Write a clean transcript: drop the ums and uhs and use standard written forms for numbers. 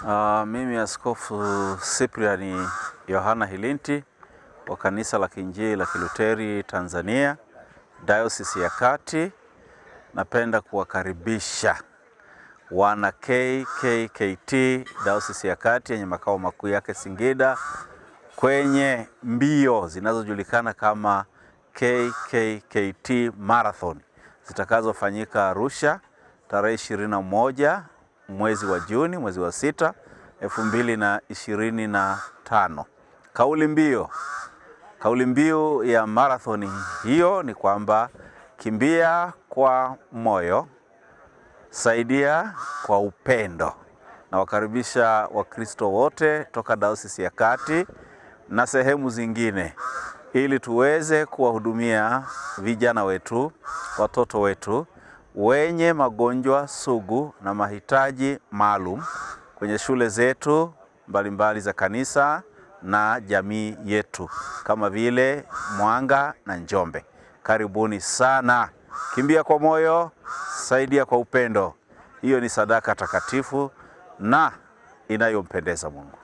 Mimi Askofu Cyprian Yohana Hilinti wa Kanisa la Kiinjili la Kiluteri Tanzania, Diocese ya Kati. Napenda kuwakaribisha wana KKKT Diocese ya Kati yenye makao makuu yake Singida kwenye mbio zinazojulikana kama KKKT Marathon zitakazofanyika Arusha tarehe 21 mwezi wa Juni, mwezi wa 6, 2025. Kauli mbiu ya marathoni hiyo ni kwamba kimbia kwa moyo, saidia kwa upendo. Na wakaribisha Wakristo wote toka Diocese ya Kati na sehemu zingine ili tuweze kuwahudumia vijana wetu, watoto wetu wenye magonjwa sugu na mahitaji maalum kwenye shule zetu mbalimbali za kanisa na jamii yetu kama vile Mwanga na Njombe. Karibuni sana. Kimbia kwa moyo, saidia kwa upendo. Hiyo ni sadaka takatifu na inayompendeza Mungu.